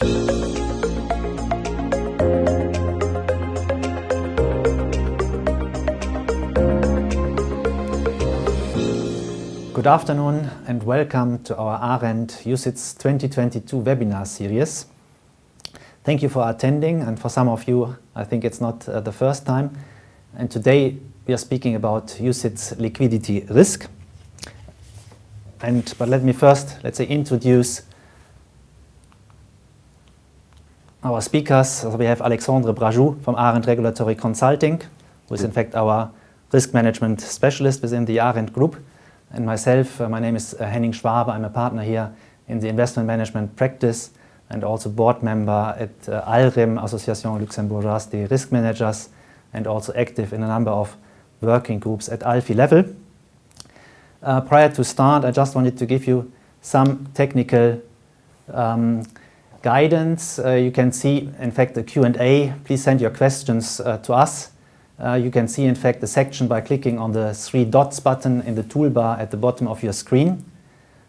Good afternoon and welcome to our Arendt UCITS 2022 webinar series. Thank you for attending, and for some of you I think it's not the first time. And today we are speaking about UCITS liquidity risk. But let me first, introduce our speakers. So we have Alexandre Brajou from Arendt Regulatory Consulting, who is in fact our risk management specialist within the Arendt group. And myself, my name is Henning Schwabe. I'm a partner here in the investment management practice and also board member at ALRIM, Association Luxembourgeoise des Risk Managers, and also active in a number of working groups at ALFI level. Prior to start, I just wanted to give you some technical guidance. You can see, in fact, the Q&A. Please send your questions to us. You can see, in fact, the section by clicking on the 3 dots button in the toolbar at the bottom of your screen.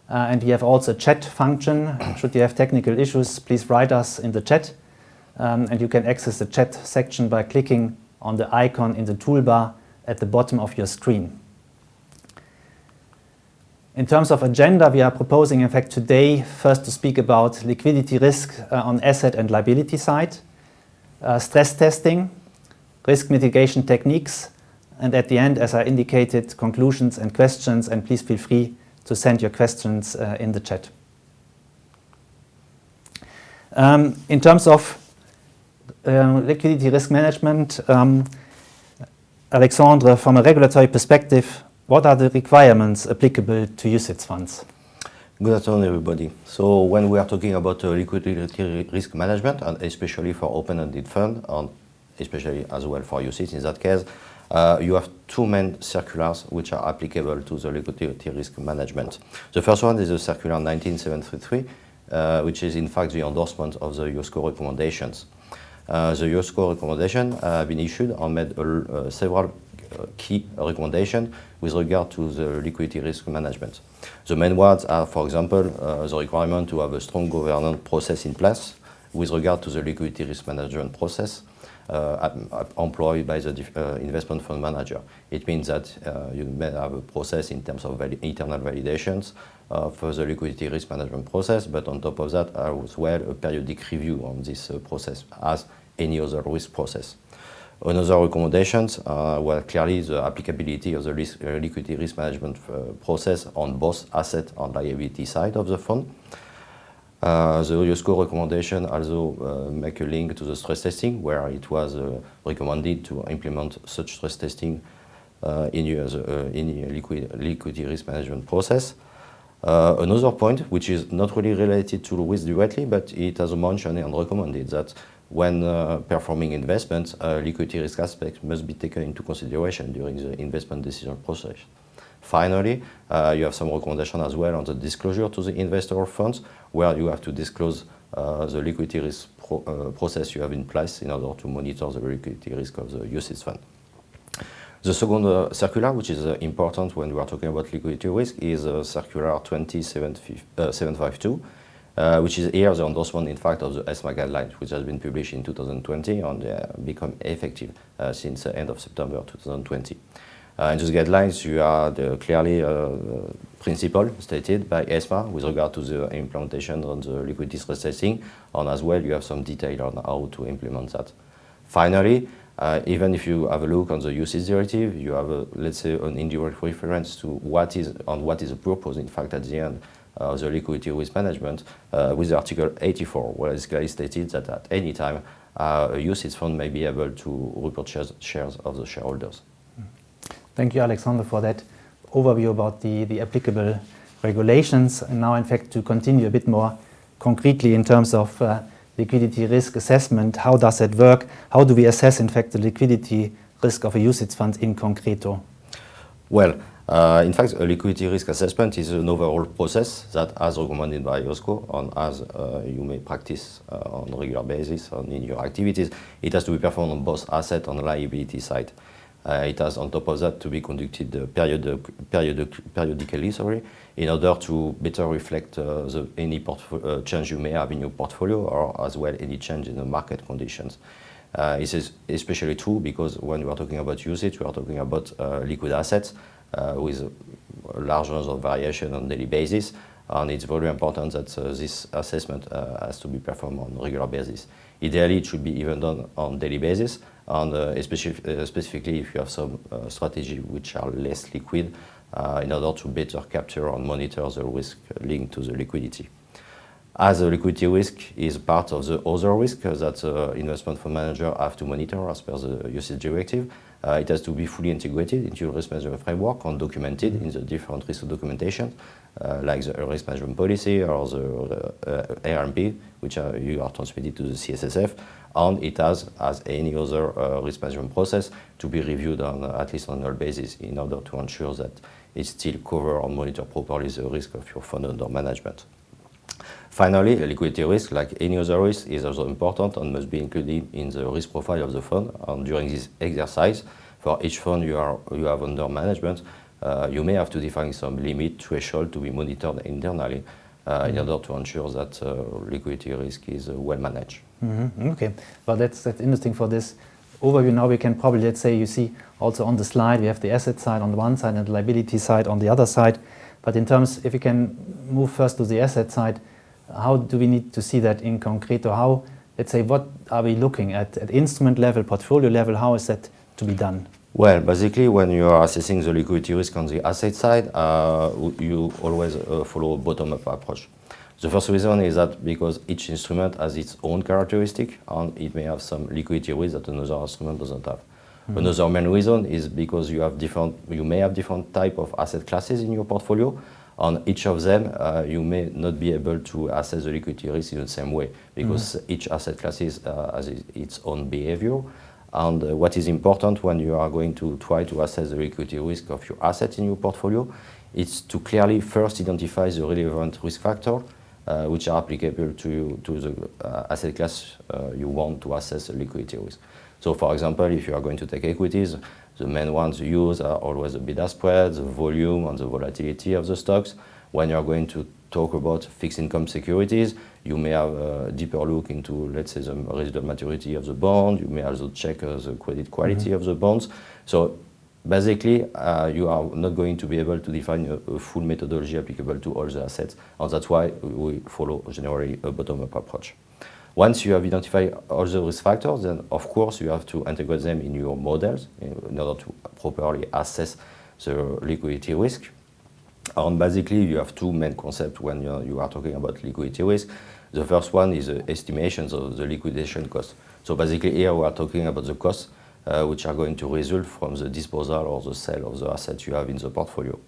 And we have also a chat function. Should you have technical issues, please write us in the chat. And you can access the chat section by clicking on the icon in the toolbar at the bottom of your screen. In terms of agenda, we are proposing, in fact, today first to speak about liquidity risk on asset and liability side, stress testing, risk mitigation techniques, and at the end, as I indicated, conclusions and questions, and please feel free to send your questions in the chat. In terms of liquidity risk management, Alexandre, from a regulatory perspective, what are the requirements applicable to UCITS funds? Good afternoon, everybody. So when we are talking about liquidity risk management, and especially for open-ended fund, and especially as well for UCITS in that case, you have 2 main circulars which are applicable to the liquidity risk management. The first one is the circular 19733, which is in fact the endorsement of the USCO recommendations. The USCO recommendation have been issued and made several key recommendations with regard to the liquidity risk management. The main ones are, for example, the requirement to have a strong governance process in place with regard to the liquidity risk management process employed by the investment fund manager. It means that you may have a process in terms of internal validations for the liquidity risk management process, but on top of that, as well, a periodic review on this process as any other risk process. Another recommendations were clearly the applicability of the liquidity risk management process on both asset and liability side of the fund. The USCO recommendation also make a link to the stress testing, where it was recommended to implement such stress testing in liquidity risk management process. Another point, which is not really related to risk directly, but it has mentioned and recommended that when performing investments, liquidity risk aspects must be taken into consideration during the investment decision process. Finally, you have some recommendation as well on the disclosure to the investor funds, where you have to disclose the liquidity risk process you have in place in order to monitor the liquidity risk of the UCITS fund. The second circular, which is important when we are talking about liquidity risk, is circular 20752, which is here the endorsement, in fact, of the ESMA Guidelines, which has been published in 2020 and become effective since the end of September 2020. In those guidelines, you are clearly principle stated by ESMA with regard to the implementation on the liquidity stress testing, and as well you have some detail on how to implement that. Finally, even if you have a look on the UCITS directive, you have, let's say, an indirect reference to what is the purpose, in fact, at the end of the liquidity risk management with Article 84, where it's clearly stated that at any time a UCITS fund may be able to repurchase shares of the shareholders. Thank you, Alexander, for that overview about the applicable regulations. And now, in fact, to continue a bit more concretely in terms of liquidity risk assessment, how does that work? How do we assess, in fact, the liquidity risk of a UCITS fund in concreto? Well, in fact, a liquidity risk assessment is an overall process that, as recommended by USCO, and as you may practice on a regular basis and in your activities, it has to be performed on both asset and liability side. It has on top of that to be conducted periodically, in order to better reflect any change you may have in your portfolio, or as well any change in the market conditions. This is especially true because when we are talking about UCITS, we are talking about liquid assets with large amounts of variation on a daily basis, and it's very important that this assessment has to be performed on a regular basis. Ideally, it should be even done on a daily basis, and specifically if you have some strategy which are less liquid, in order to better capture and monitor the risk linked to the liquidity. As the liquidity risk is part of the other risk that investment fund manager have to monitor as per the UCITS directive, it has to be fully integrated into the risk management framework and documented in the different risk documentation, like the risk management policy or the ARMP, which you are transmitted to the CSSF, and it has, as any other risk management process, to be reviewed on at least on an annual basis in order to ensure that it still covers and monitor properly the risk of your fund under management. Finally, a liquidity risk, like any other risk, is also important and must be included in the risk profile of the fund. And during this exercise, for each fund you have under management, you may have to define some limit threshold to be monitored internally in order to ensure that liquidity risk is well managed. Mm-hmm. Okay, well that's interesting for this overview. Now we can probably, let's say, you see also on the slide we have the asset side on the one side and the liability side on the other side. But in terms, if you can move first to the asset side, how do we need to see that in concrete, or how, let's say, what are we looking at instrument level, portfolio level, how is that to be done? Well, basically, when you are assessing the liquidity risk on the asset side, you always follow a bottom-up approach. The first reason is that because each instrument has its own characteristic, and it may have some liquidity risk that another instrument doesn't have. Mm-hmm. Another main reason is because you may have different type of asset classes in your portfolio. On each of them, you may not be able to assess the liquidity risk in the same way, because each asset class has its own behavior. And what is important when you are going to try to assess the liquidity risk of your assets in your portfolio is to clearly first identify the relevant risk factor which are applicable to the asset class you want to assess the liquidity risk. So, for example, if you are going to take equities, the main ones used are always the bid-ask spread, the volume, and the volatility of the stocks. When you are going to talk about fixed income securities, you may have a deeper look into, let's say, the residual maturity of the bond. You may also check the credit quality of the bonds. So, basically, you are not going to be able to define a full methodology applicable to all the assets, and that's why we follow generally a bottom-up approach. Once you have identified all the risk factors, then of course you have to integrate them in your models in order to properly assess the liquidity risk. And basically you have two main concepts when you are talking about liquidity risk. The first one is the estimations of the liquidation cost. So basically here we are talking about the costs which are going to result from the disposal or the sale of the assets you have in the portfolio.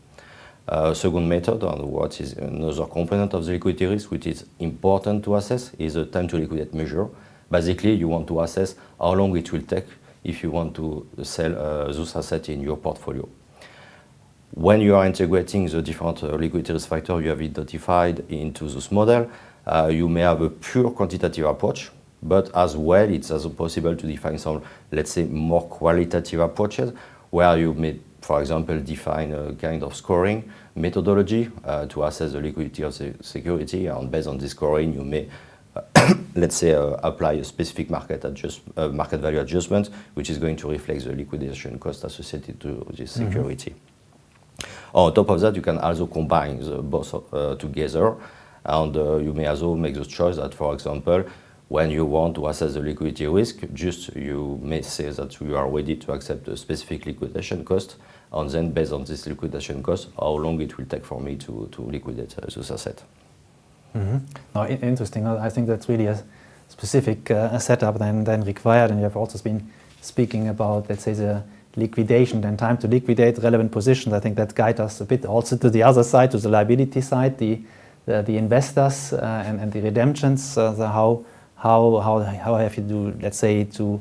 Second method, and what is another component of the liquidity risk which is important to assess, is the time to liquidate measure. Basically, you want to assess how long it will take if you want to sell those assets in your portfolio. When you are integrating the different liquidity risk factors you have identified into this model, you may have a pure quantitative approach, but as well it's also possible to define some, let's say, more qualitative approaches where you may, for example, define a kind of scoring methodology to assess the liquidity of the security, and based on this scoring you may, let's say, apply a specific market value adjustment, which is going to reflect the liquidation cost associated to this security. On top of that, you can also combine the both together, and you may also make the choice that, for example, when you want to assess the liquidity risk, you may say that you are ready to accept a specific liquidation cost, and then based on this liquidation cost, how long it will take for me to liquidate this asset. Mm-hmm. No, interesting. I think that's really a specific setup than required, and you have also been speaking about, let's say, the liquidation and time to liquidate relevant positions. I think that guides us a bit also to the other side, to the liability side, the investors and the redemptions. How have you do, let's say, to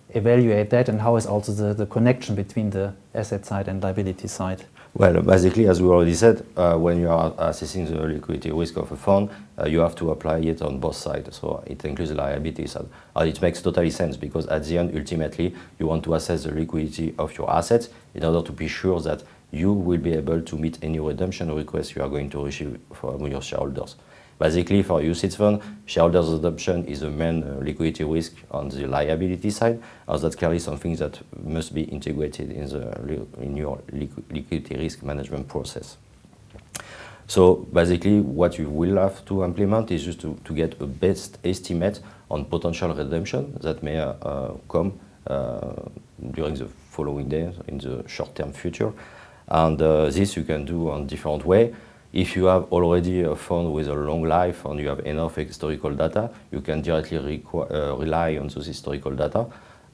evaluate that, and how is also the connection between the asset side and liability side? Well, basically, as we already said, when you are assessing the liquidity risk of a fund, you have to apply it on both sides. So it includes the liabilities. And it makes totally sense because at the end, ultimately, you want to assess the liquidity of your assets in order to be sure that you will be able to meet any redemption requests you are going to receive from your shareholders. Basically, for UCITS fund, shareholders' redemption is the main liquidity risk on the liability side, as that's clearly something that must be integrated in your liquidity risk management process. So basically, what you will have to implement is just to get a best estimate on potential redemption that may come during the following days in the short-term future. And this you can do on different ways. If you have already a fund with a long life and you have enough historical data, you can directly rely on those historical data,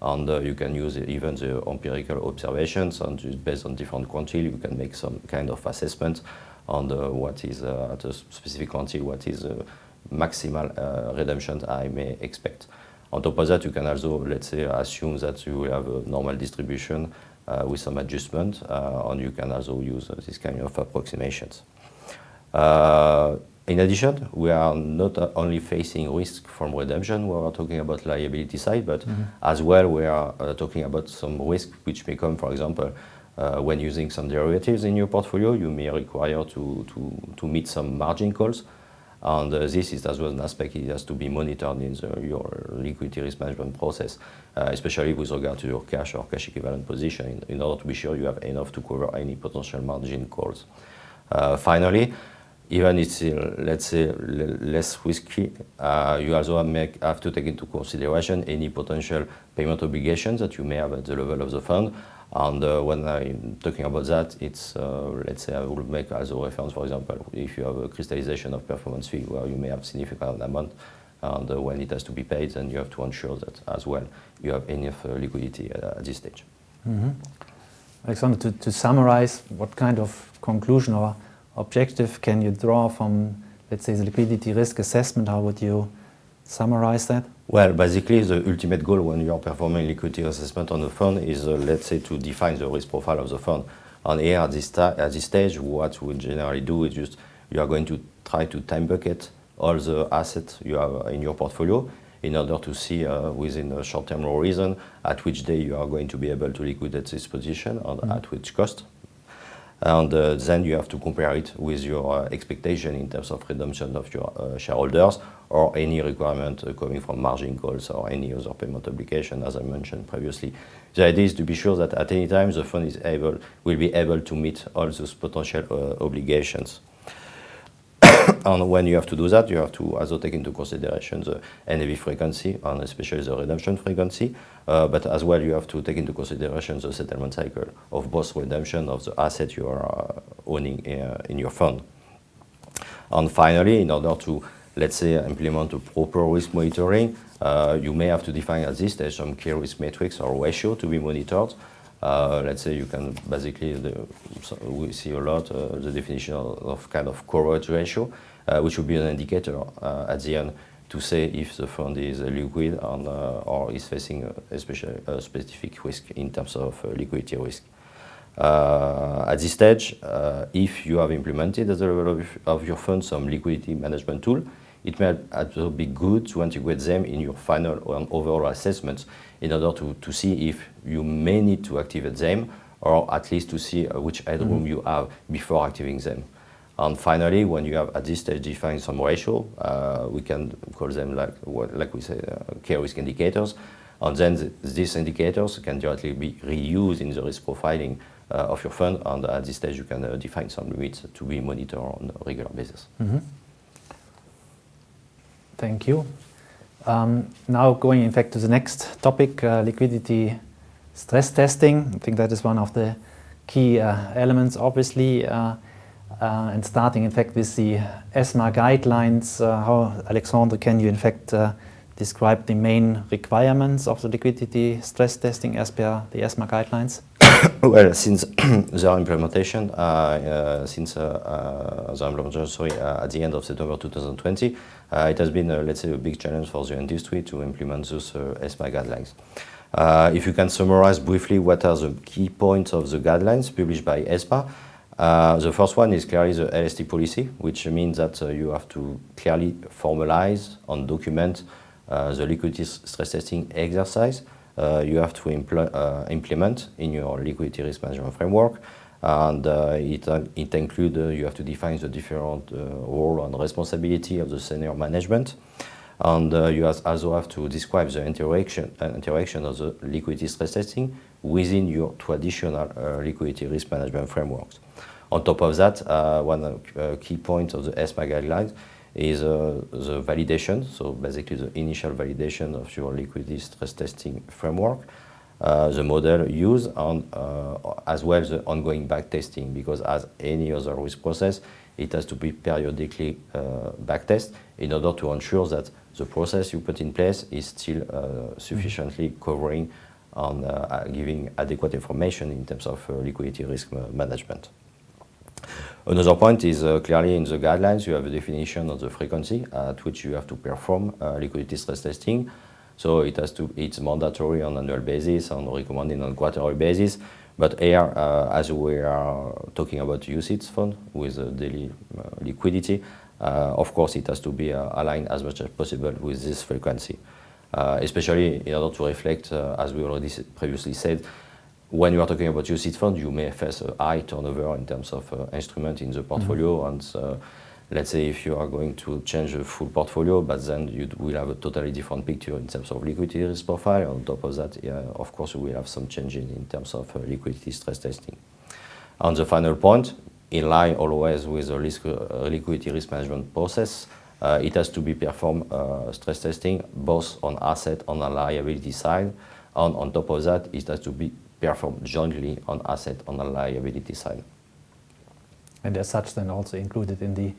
and you can use even the empirical observations, and just based on different quantile, you can make some kind of assessment on what is at a specific quantile, what is maximal redemption I may expect. On top of that, you can also, let's say, assume that you will have a normal distribution with some adjustment, and you can also use this kind of approximations. In addition, we are not only facing risk from redemption, we are talking about liability side, but as well we are talking about some risk which may come, for example, when using some derivatives in your portfolio, you may require to meet some margin calls. And this is as well an aspect it has to be monitored in your liquidity risk management process, especially with regard to your cash or cash equivalent position, in order to be sure you have enough to cover any potential margin calls. Finally, even it's, let's say, less risky, you also have to take into consideration any potential payment obligations that you may have at the level of the fund. And when I'm talking about that, it's, let's say I will make as a reference, for example, if you have a crystallization of performance fee where you may have significant amount, and when it has to be paid, then you have to ensure that as well you have enough liquidity at this stage. Alexander, to summarize, what kind of conclusion or objective can you draw from, let's say, the liquidity risk assessment? How would you summarize that? Well, basically, the ultimate goal when you are performing liquidity assessment on the fund is, let's say, to define the risk profile of the fund. And here, at this stage, what we generally do is just you are going to try to time bucket all the assets you have in your portfolio in order to see within a short-term horizon at which day you are going to be able to liquidate this position and at which cost. And then you have to compare it with your expectation in terms of redemption of your shareholders or any requirement coming from margin calls or any other payment obligation, as I mentioned previously. The idea is to be sure that at any time the fund will be able to meet all those potential obligations. And when you have to do that, you have to also take into consideration the NAV frequency and especially the redemption frequency. But as well, you have to take into consideration the settlement cycle of both redemption of the asset you are owning in your fund. And finally, in order to, let's say, implement a proper risk monitoring, you may have to define at this stage some key risk metrics or ratio to be monitored. Let's say you can basically, we see a lot the definition of kind of coverage ratio, which would be an indicator at the end to say if the fund is liquid and, or is facing a specific risk in terms of liquidity risk. At this stage, if you have implemented at the level of your fund some liquidity management tool, it may also be good to integrate them in your final or overall assessments in order to see if you may need to activate them or at least to see which headroom you have before activating them. And finally, when you have at this stage defined some ratio, we can call them like we say key risk indicators, and then these indicators can directly be reused in the risk profiling of your fund, and at this stage you can define some limits to be monitored on a regular basis. Thank you. Now going in fact to the next topic, liquidity stress testing. I think that is one of the key elements, obviously, and starting in fact with the ESMA guidelines. How, Alexandre, can you in fact describe the main requirements of the liquidity stress testing as per the ESMA guidelines? Well, since their implementation, at the end of September 2020, it has been, let's say, a big challenge for the industry to implement those ESMA guidelines. If you can summarize briefly what are the key points of the guidelines published by ESMA, The first one is clearly the LST policy, which means that you have to clearly formalize and document the liquidity stress testing exercise you have to implement in your liquidity risk management framework. And it includes, you have to define the different role and responsibility of the senior management. And you also have to describe the interaction of the liquidity stress testing within your traditional liquidity risk management frameworks. On top of that, one key point of the ESMA guidelines is the validation, so basically the initial validation of your liquidity stress testing framework, the model used, and as well the ongoing back testing, because as any other risk process, it has to be periodically back tested in order to ensure that the process you put in place is still sufficiently covering and giving adequate information in terms of liquidity risk management. Another point is clearly in the guidelines you have a definition of the frequency at which you have to perform liquidity stress testing. So it's mandatory on an annual basis and recommended on a quarterly basis. But here, as we are talking about UCITS fund with daily liquidity, of course it has to be aligned as much as possible with this frequency, especially in order to reflect, as we already previously said, when you are talking about UCITS fund, you may face a high turnover in terms of instrument in the portfolio. And let's say if you are going to change the full portfolio, but then you will have a totally different picture in terms of liquidity risk profile. On top of that, of course, we will have some changes in terms of liquidity stress testing. And the final point, in line always with the liquidity risk management process, it has to be performed stress testing both on asset and on liability side. And on top of that, it has to be performed jointly on asset on the liability side. And as such then also included in the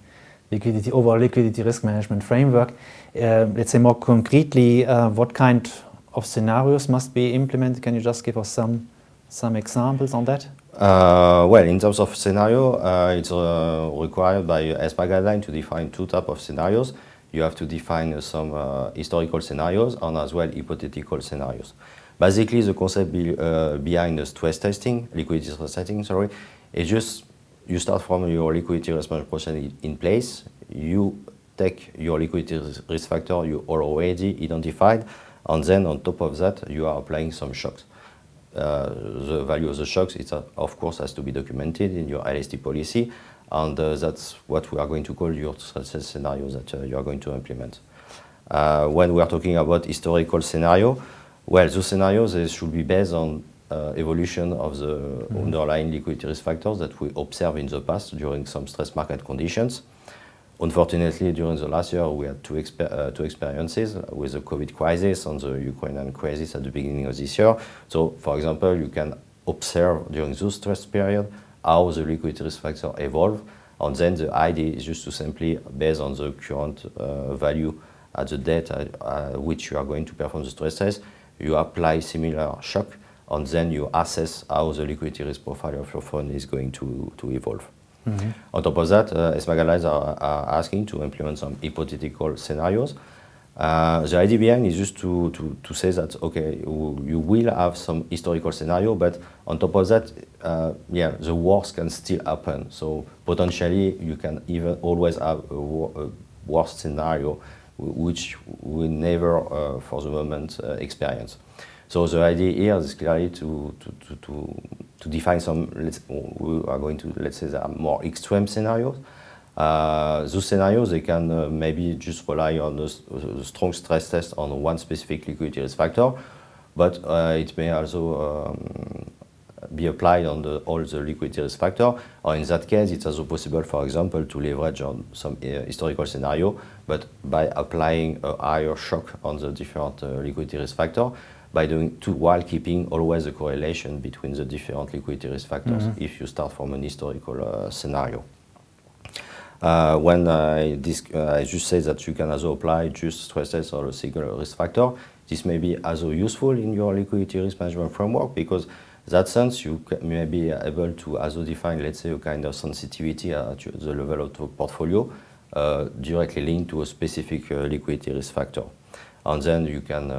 overall liquidity risk management framework. Let's say more concretely, what kind of scenarios must be implemented? Can you just give us some examples on that? Well, in terms of scenario, it's required by ESMA guideline to define two types of scenarios. You have to define some historical scenarios and as well hypothetical scenarios. Basically, the concept behind the stress testing, liquidity stress testing, is just you start from your liquidity risk management process in place. You take your liquidity risk factor you already identified, and then on top of that, you are applying some shocks. The value of the shocks, of course, has to be documented in your LST policy, and that's what we are going to call your stress test scenarios that you are going to implement. When we are talking about historical scenario, well, those scenarios they should be based on evolution of the underlying liquidity risk factors that we observed in the past during some stress market conditions. Unfortunately, during the last year, we had two experiences with the COVID crisis and the Ukrainian crisis at the beginning of this year. So, for example, you can observe during those stress period how the liquidity risk factor evolve, and then the idea is just to simply, based on the current value at the date at which you are going to perform the stress test, you apply similar shock, and then you assess how the liquidity risk profile of your fund is going to evolve. Mm-hmm. On top of that, ESMA guidelines are asking to implement some hypothetical scenarios. The idea behind is just to say that, okay, you will have some historical scenario, but on top of that, the worst can still happen. So potentially you can even always have a worst scenario, which we never, for the moment, experience. So the idea here is clearly to define some. We are going to, let's say, there are more extreme scenarios. Those scenarios they can maybe just rely on a strong stress test on one specific liquidity risk factor, but it may also be applied on all the liquidity risk factor. Or in that case, it's also possible, for example, to leverage on some historical scenario, but by applying a higher shock on the different liquidity risk factor, by doing two while keeping always a correlation between the different liquidity risk factors. Mm-hmm. If you start from an historical scenario. When I just say that you can also apply just stress test or a single risk factor, this may be also useful in your liquidity risk management framework, because in that sense you may be able to also define, let's say, a kind of sensitivity at the level of the portfolio directly linked to a specific liquidity risk factor. And then you can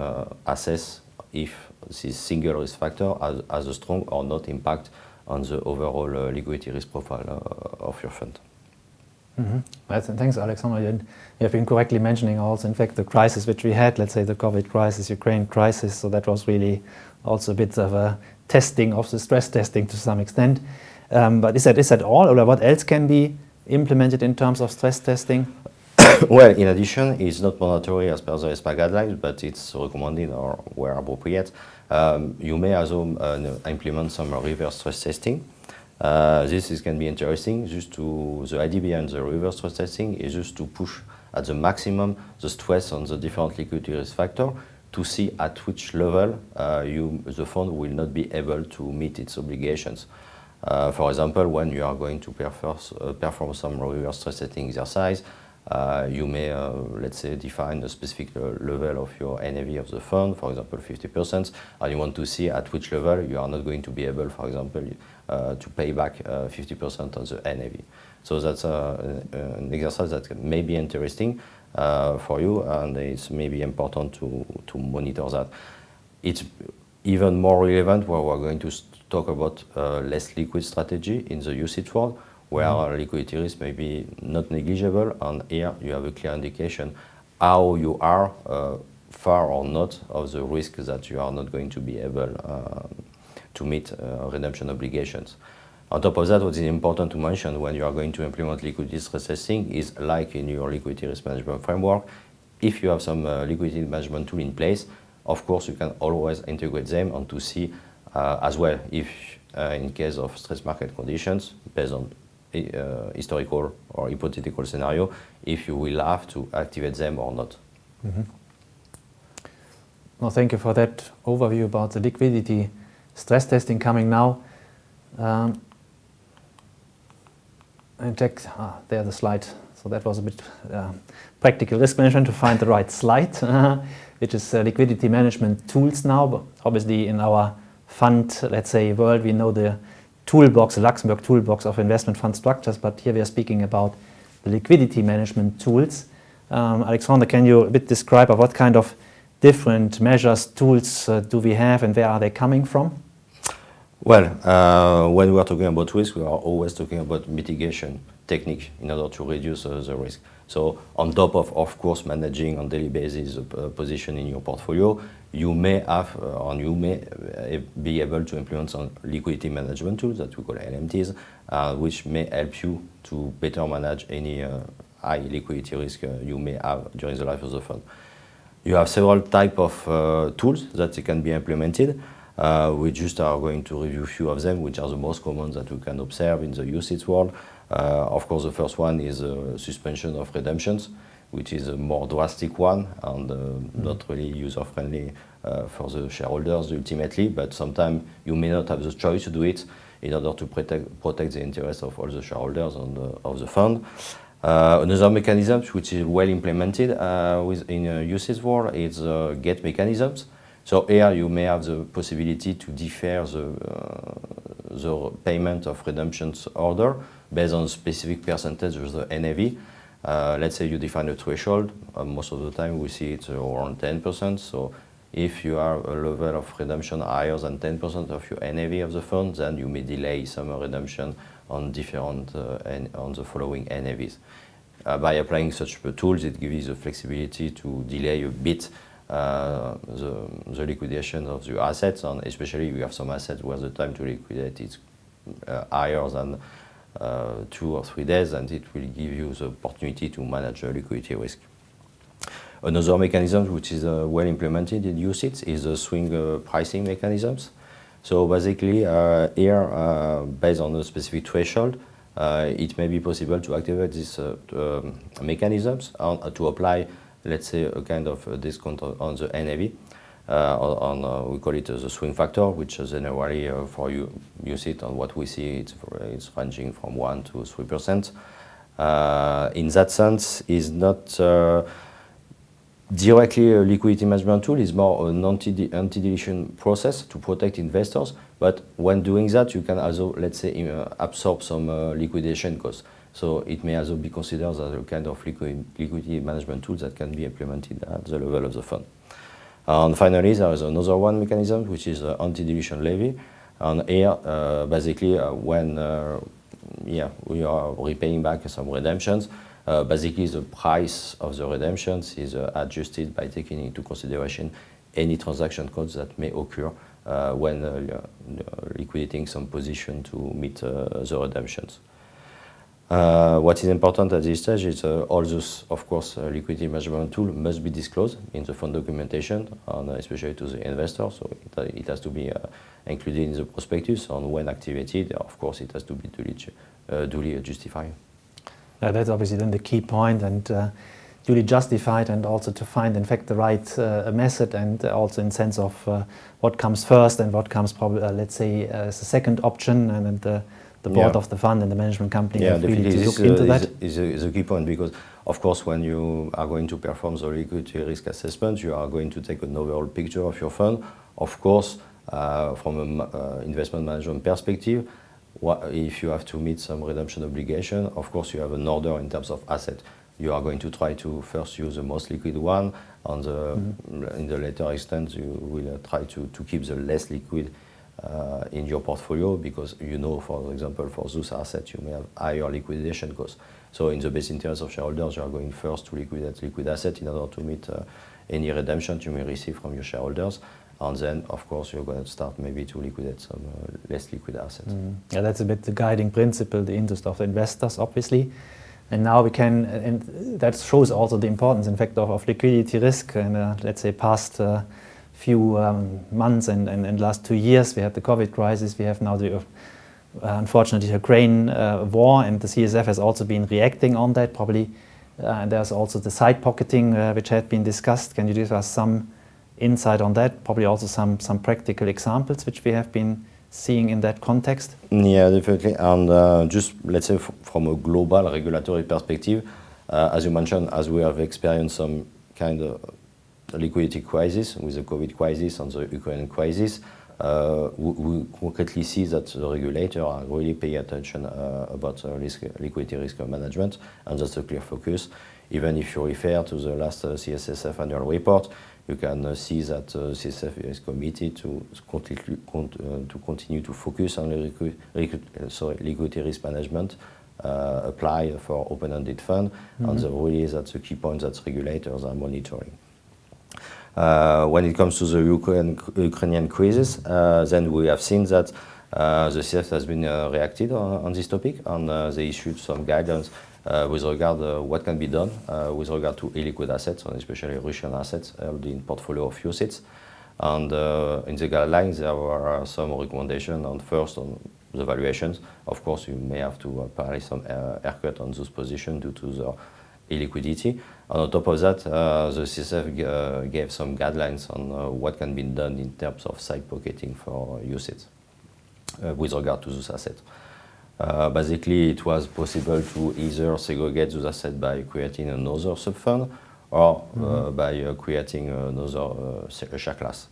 assess if this single risk factor has a strong or not impact on the overall liquidity risk profile of your fund. Thanks, Alexander. You have been correctly mentioning also, in fact, the crisis which we had, let's say the COVID crisis, Ukraine crisis, so that was really also a bit of a testing of the stress testing to some extent. But is that all, or what else can be implemented in terms of stress testing? Well, in addition, it's not mandatory as per the ESMA guidelines, but it's recommended or where appropriate. You may also implement some reverse stress testing. This can be interesting. The idea behind the reverse stress testing is just to push at the maximum the stress on the different liquidity risk factor to see at which level the fund will not be able to meet its obligations. For example, when you are going to perform some reverse stress testing exercise, you may, let's say, define a specific level of your NAV of the fund, for example, 50%, and you want to see at which level you are not going to be able, for example, to pay back 50% of the NAV. So that's an exercise that may be interesting for you, and it's maybe important to monitor that. It's even more relevant where we're going to talk about less liquid strategy in the UCITS world, where liquidity risk may be not negligible, and here you have a clear indication how you are far or not of the risk that you are not going to be able to meet redemption obligations. On top of that, what is important to mention when you are going to implement liquidity stress testing is, like in your liquidity risk management framework, if you have some liquidity management tool in place, of course you can always integrate them and to see as well if in case of stress market conditions, based on historical or hypothetical scenario, if you will have to activate them or not. Well, thank you for that overview about the liquidity stress testing coming now. And check, there's the slide. So that was a bit practical risk management to find the right slide, which is liquidity management tools now. But obviously in our fund, let's say, world, we know the toolbox, the Luxembourg toolbox of investment fund structures, but here we are speaking about the liquidity management tools. Alexander, can you a bit describe what kind of different measures, tools do we have, and where are they coming from? Well, when we are talking about risk, we are always talking about mitigation technique in order to reduce the risk. So on top of course, managing on daily basis a position in your portfolio, you may have or you may be able to implement some liquidity management tools that we call LMTs, which may help you to better manage any high liquidity risk you may have during the life of the fund. You have several types of tools that can be implemented. We just are going to review a few of them, which are the most common that we can observe in the UCITS world. Of course, the first one is suspension of redemptions, which is a more drastic one and not really user-friendly for the shareholders ultimately, but sometimes you may not have the choice to do it in order to protect the interests of all the shareholders of the fund. Another mechanism which is well implemented in UCITS world is gate mechanisms. So here you may have the possibility to defer the payment of redemptions order based on a specific percentage of the NAV. Let's say you define a threshold. Most of the time we see it's around 10%. So if you have a level of redemption higher than 10% of your NAV of the fund, then you may delay some redemption on different on the following NAVs. By applying such tools, it gives you the flexibility to delay a bit the liquidation of your assets, and especially if you have some assets where the time to liquidate is higher than 2 or 3 days, and it will give you the opportunity to manage the liquidity risk. Another mechanism which is well implemented in UCITS is the swing pricing mechanisms. So basically here, based on a specific threshold, it may be possible to activate these mechanisms and to apply, let's say, a kind of discount on the NAV. We call it the swing factor, which is generally for UCITS, and what we see it's ranging from 1 to 3%. In that sense, is not directly a liquidity management tool, is more an anti-dilution process to protect investors. But when doing that, you can also, let's say, absorb some liquidation costs. So it may also be considered as a kind of liquidity management tool that can be implemented at the level of the fund. And finally, there is another one mechanism, which is anti-dilution levy. And here, basically, when we are repaying back some redemptions, basically the price of the redemptions is adjusted by taking into consideration any transaction costs that may occur when liquidating some position to meet the redemptions. What is important at this stage is all those, of course, liquidity management tool must be disclosed in the fund documentation, and especially to the investor. So it has to be included in the prospectus, and when activated, of course, it has to be duly justified. That's obviously then the key point, and duly justified, and also to find, in fact, the right method, and also in sense of what comes first and what comes probably, let's say, as a second option, and the board of the fund and the management company have really to look into that. Is a key point, because, of course, when you are going to perform the liquidity risk assessment, you are going to take an overall picture of your fund. Of course, from an investment management perspective, if you have to meet some redemption obligation, of course, you have an order in terms of asset. You are going to try to first use the most liquid one, and in the later extent, you will try to keep the less liquid in your portfolio, because you know, for example, for those assets, you may have higher liquidation costs. So in the best interest of shareholders, you are going first to liquidate liquid assets in order to meet any redemption you may receive from your shareholders. And then, of course, you're going to start maybe to liquidate some less liquid assets. Yeah, that's a bit the guiding principle, the interest of the investors, obviously. And now we can, and that shows also the importance, in fact, of liquidity risk. And let's say past few months and last 2 years, we had the COVID crisis. We have now the, unfortunately, Ukraine war, and the CSSF has also been reacting on that, probably. And there's also the side pocketing, which had been discussed. Can you give us some insight on that? Probably also some practical examples which we have been seeing in that context? Yeah, definitely. And just, let's say, from a global regulatory perspective, as you mentioned, as we have experienced some kind of liquidity crisis with the COVID crisis and the Ukraine crisis, we concretely see that the regulator are really paying attention about liquidity risk management, and that's a clear focus. Even if you refer to the last CSSF annual report, you can see that CSSF is committed to continue to focus on liquidity risk management, apply for open-ended fund, and really that's the key point that regulators are monitoring. When it comes to the Ukrainian crisis, then we have seen that the CSSF has been reacted on this topic, and they issued some guidelines with regard what can be done with regard to illiquid assets, and especially Russian assets held in portfolio of UCITS. And in the guidelines, there were some recommendations on first on the valuations. Of course, you may have to apply some haircut on those positions due to the illiquidity. And on top of that, the CSSF gave some guidelines on what can be done in terms of side pocketing for UCITS with regard to those assets. Basically, it was possible to either segregate those assets by creating another sub-fund or by creating another share class.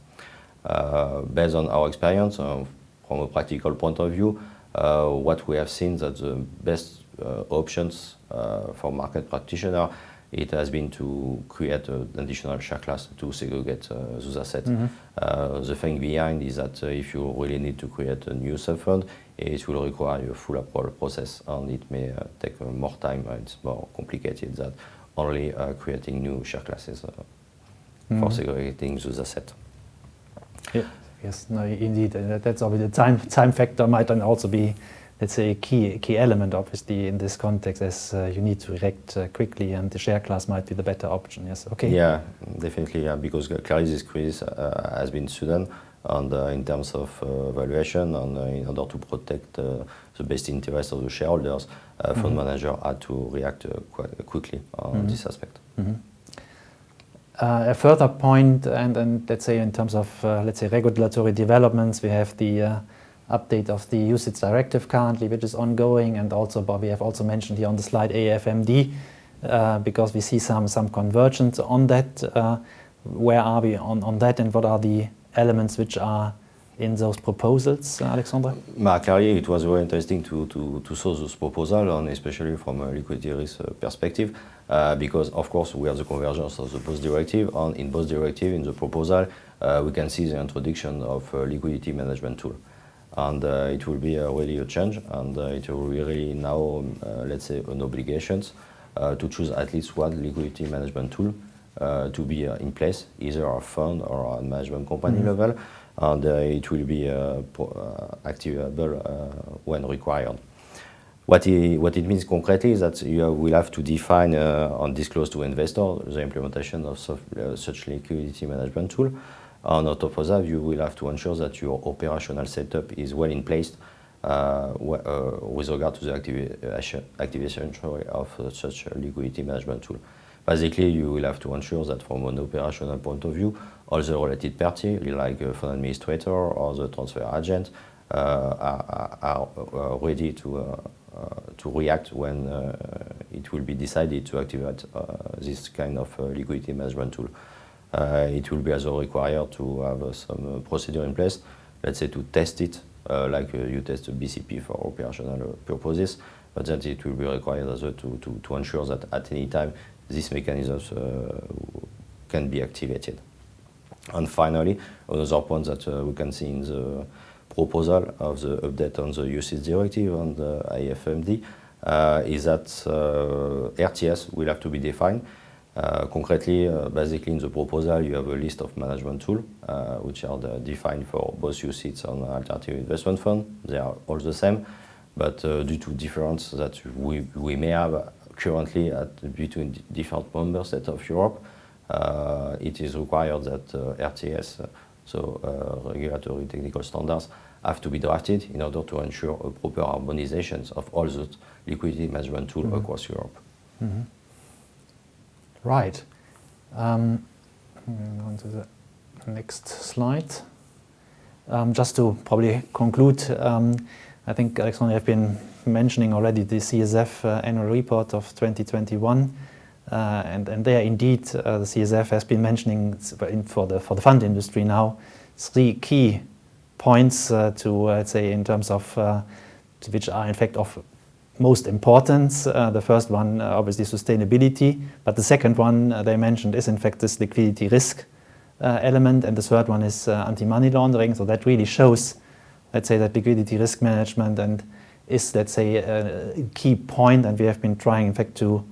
Based on our experience, from a practical point of view, what we have seen that the best options for market practitioner, it has been to create an additional share class to segregate those assets. The thing behind is that if you really need to create a new sub-fund, it will require a full approval process, and it may take more time. It's more complicated than only creating new share classes for segregating those assets. Yeah. Yes, no, indeed. That's obviously the time factor might then also be, let's say, a key element, obviously, in this context, as you need to react quickly, and the share class might be the better option. Yes, okay. Yeah, definitely, yeah, because clearly this crisis has been sudden, and in terms of valuation, and in order to protect the best interest of the shareholders, fund manager had to react quite quickly on this aspect. A further point, and let's say in terms of regulatory developments, we have the update of the UCITS directive currently, which is ongoing, and also, but we have also mentioned here on the slide AFMD, because we see some convergence on that. Where are we on that, and what are the elements which are in those proposals, Alexandre? Clearly, it was very interesting to saw those proposals, and especially from a liquidity risk perspective, because of course we have the convergence of the both directive, and in both directive, in the proposal, we can see the introduction of a liquidity management tool. and it will be really a change, and it will be really now, let's say, an obligation to choose at least one liquidity management tool to be in place, either a fund or a management company level, and it will be activable when required. What it means concretely is that you will have to define and disclose to investors the implementation of such liquidity management tool. And on top of that, you will have to ensure that your operational setup is well in place with regard to the activation of such a liquidity management tool. Basically, you will have to ensure that from an operational point of view, all the related parties, like a fund administrator or the transfer agent, are ready to react when it will be decided to activate this kind of liquidity management tool. It will be also required to have some procedure in place, let's say to test it, like you test a BCP for operational purposes, but then it will be required also to ensure that at any time these mechanisms can be activated. And finally, another point that we can see in the proposal of the update on the UCITS directive and the IFMD is that RTS will have to be defined. Concretely, basically in the proposal, you have a list of management tools which are defined for both UCITS and alternative investment fund. They are all the same, but due to difference that we may have currently between different member states of Europe, it is required that RTS, so regulatory technical standards, have to be drafted in order to ensure a proper harmonization of all the liquidity management tools across Europe. Right. On to the next slide. Just to probably conclude, I think Alexandre have been mentioning already the CSSF annual report of 2021, and there indeed the CSSF has been mentioning for the fund industry now 3 key points to let's say in terms of which are in fact of most importance. The first one obviously sustainability, but the second one they mentioned is in fact this liquidity risk element, and the third one is anti-money laundering. So that really shows, let's say, that liquidity risk management and is, let's say, a key point, and we have been trying in fact to,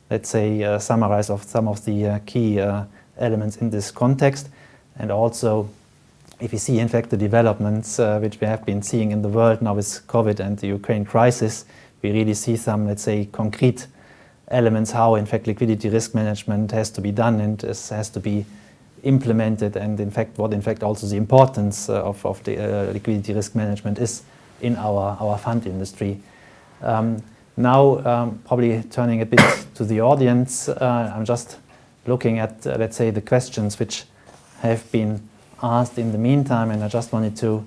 let's say, summarize of some of the key elements in this context. And also, if you see in fact the developments which we have been seeing in the world now with COVID and the Ukraine crisis, we really see some, let's say, concrete elements how in fact liquidity risk management has to be done and has to be implemented, and in fact what in fact also the importance of the liquidity risk management is in our fund industry. Now probably turning a bit to the audience, I'm just looking at let's say the questions which have been asked in the meantime, and I just wanted to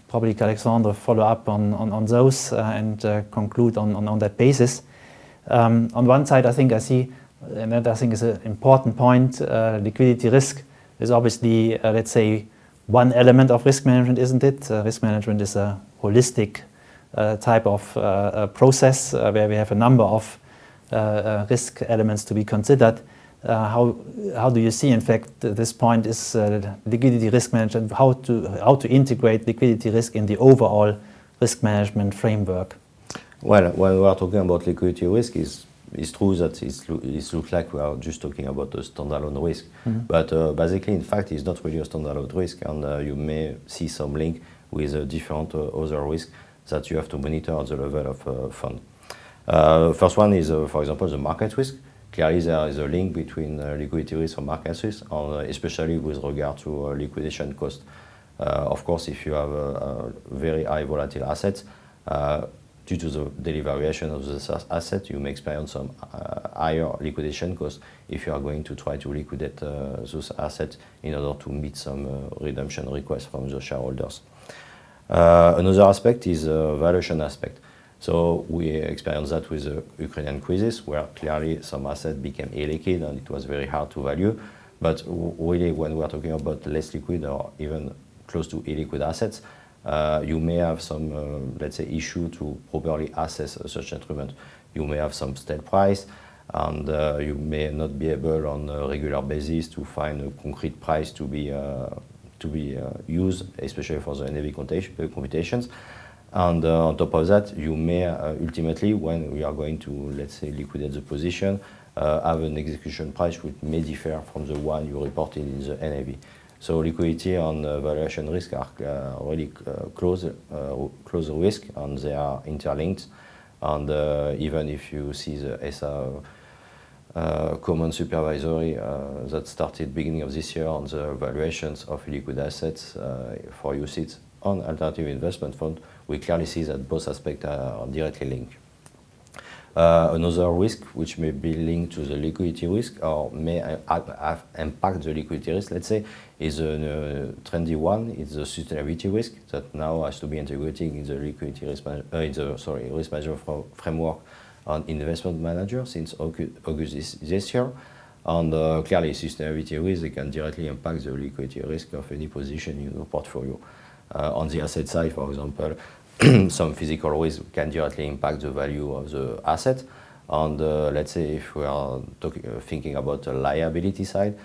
probably Alexandre follow up on those and conclude on that basis. On one side, I think I see, and that I think is an important point, liquidity risk is obviously, let's say, one element of risk management, isn't it? Risk management is a holistic type of process where we have a number of risk elements to be considered. How do you see, in fact, this point is liquidity risk management, how to integrate liquidity risk in the overall risk management framework? Well, when we are talking about liquidity risk, it's true that it looks like we are just talking about a standalone risk, but basically, in fact, it's not really a standalone risk, and you may see some link with different other risks that you have to monitor at the level of fund. First one is, for example, the market risk. Clearly, there is a link between liquidity risk and market risk, and especially with regard to liquidation cost. Of course, if you have very high volatile assets, due to the daily variation of the asset, you may experience some higher liquidation costs if you are going to try to liquidate those assets in order to meet some redemption requests from the shareholders. Another aspect is valuation aspect. So we experienced that with the Ukrainian crisis, where clearly some assets became illiquid and it was very hard to value. But really, when we are talking about less liquid or even close to illiquid assets, you may have some, let's say, issue to properly assess such instrument. You may have some stale price, and you may not be able on a regular basis to find a concrete price to be to be used, especially for the NAV computations. And on top of that, you may ultimately, when we are going to, let's say, liquidate the position, have an execution price which may differ from the one you reported in the NAV. So liquidity and valuation risk are really close risk, and they are interlinked. And even if you see the ESA common supervisory that started beginning of this year on the valuations of liquid assets for UCITS on alternative investment fund, we clearly see that both aspects are directly linked. Another risk which may be linked to the liquidity risk or may impact the liquidity risk, let's say, is a trendy one. It's the sustainability risk that now has to be integrated in the liquidity risk risk management framework on investment manager since August this year. And clearly, sustainability risk they can directly impact the liquidity risk of any position in your portfolio. On the asset side, for example, some physical risk can directly impact the value of the asset. And let's say if we are thinking about the liability side,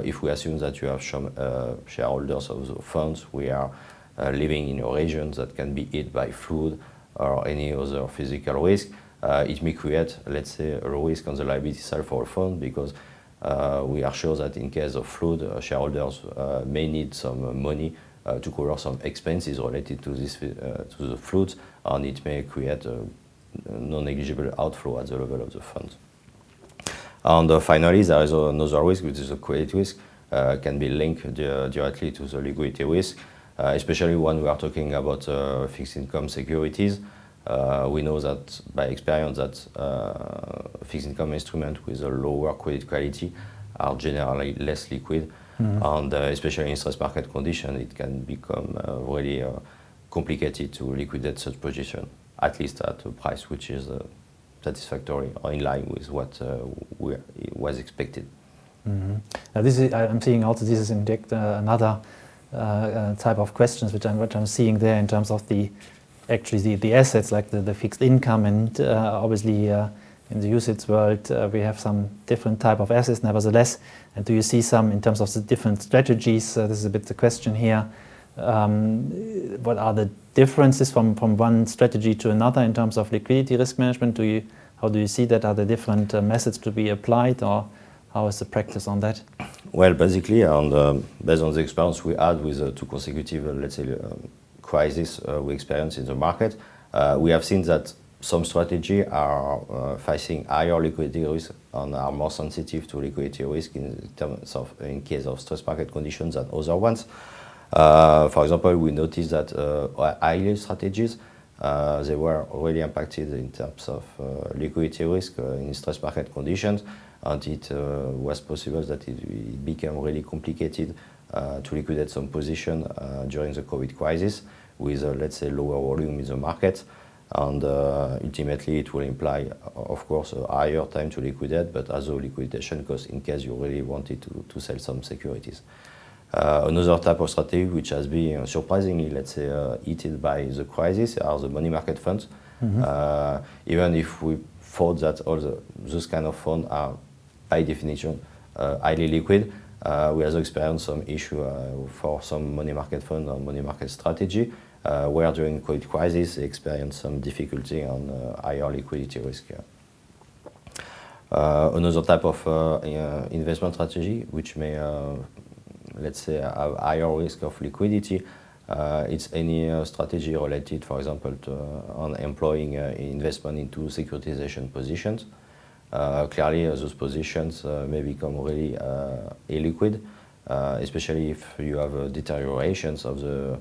if we assume that you have some shareholders of the funds we are living in a region that can be hit by flood or any other physical risk, it may create, let's say, a risk on the liability side for a fund because we are sure that in case of flood, shareholders may need some money to cover some expenses related to this to the floods, and it may create a non-negligible outflow at the level of the fund. And finally, there is another risk, which is a credit risk, can be linked directly to the liquidity risk, especially when we are talking about fixed income securities. We know that by experience that fixed income instruments with a lower credit quality are generally less liquid. And especially in stress market conditions, it can become really complicated to liquidate such position, at least at a price which is satisfactory or in line with what was expected. Now this is, I'm seeing also this is indeed another type of questions which I'm seeing there in terms of the assets like the fixed income, and obviously in the UCITS world we have some different type of assets nevertheless. And do you see some in terms of the different strategies? This is a bit the question here. What are the differences from one strategy to another in terms of liquidity risk management? How do you see that? Are there different methods to be applied, or how is the practice on that? Well, basically, based on the experience we had with two consecutive, let's say, crises we experienced in the market, we have seen that some strategies are facing higher liquidity risk and are more sensitive to liquidity risk in case of stress market conditions than other ones. For example, we noticed that high yield strategies they were already impacted in terms of liquidity risk in stress market conditions, and it was possible that it became really complicated to liquidate some position during the COVID crisis with, let's say, lower volume in the market. And ultimately it will imply, of course, a higher time to liquidate, but also liquidation cost in case you really wanted to sell some securities. Another type of strategy which has been surprisingly, let's say, hit by the crisis are the money market funds. Even if we thought that all those kind of funds are by definition highly liquid, we also experienced some issue for some money market fund or money market strategy where during COVID crisis they experienced some difficulty on higher liquidity risk. Another type of investment strategy which may, let's say, have higher risk of liquidity, it's any strategy related, for example, to on employing investment into securitization positions. Clearly, those positions may become really illiquid, especially if you have deteriorations of the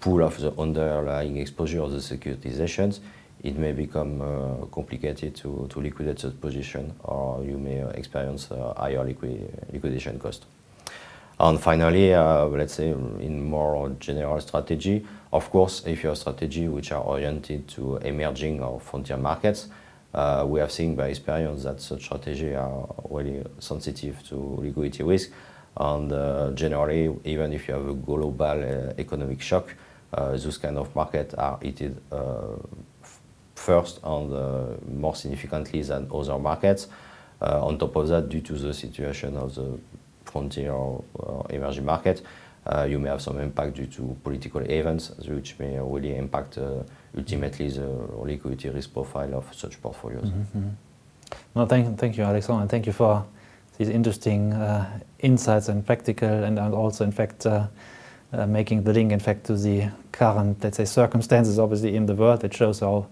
pool of the underlying exposure of the securitizations. It may become complicated to liquidate that position, or you may experience higher liquidation cost. And finally, let's say in more general strategy, of course, if you have strategy which are oriented to emerging or frontier markets, we have seen by experience that such strategy are really sensitive to liquidity risk. And generally, even if you have a global economic shock, those kind of markets are hit first and more significantly than other markets. On top of that, due to the situation of the frontier or emerging market, You may have some impact due to political events, which may really impact ultimately the liquidity risk profile of such portfolios. Mm-hmm. No, thank you, Alexandre, and thank you for these interesting insights and practical, and also, in fact, making the link, in fact, to the current, let's say, circumstances, obviously, in the world, which shows how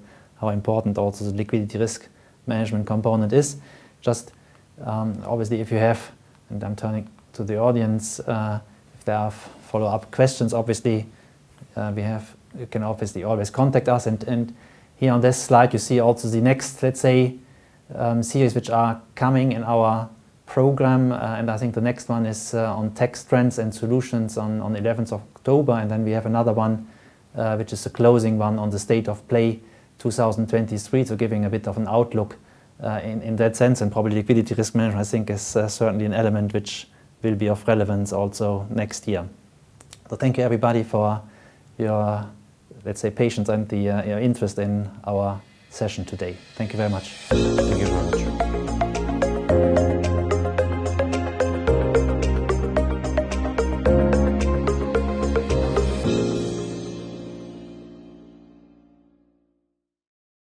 important also the liquidity risk management component is. Just obviously, if you have, and I'm turning to the audience, if there are follow-up questions, obviously, you can obviously always contact us. And here on this slide, you see also the next, let's say, series which are coming in our program, and I think the next one is on tax trends and solutions on 11th of October, and then we have another one which is a closing one on the state of play 2023, so giving a bit of an outlook in that sense, and probably liquidity risk management, I think, is certainly an element which will be of relevance also next year. So thank you everybody for your, let's say, patience and your interest in our session today. Thank you very much. Thank you.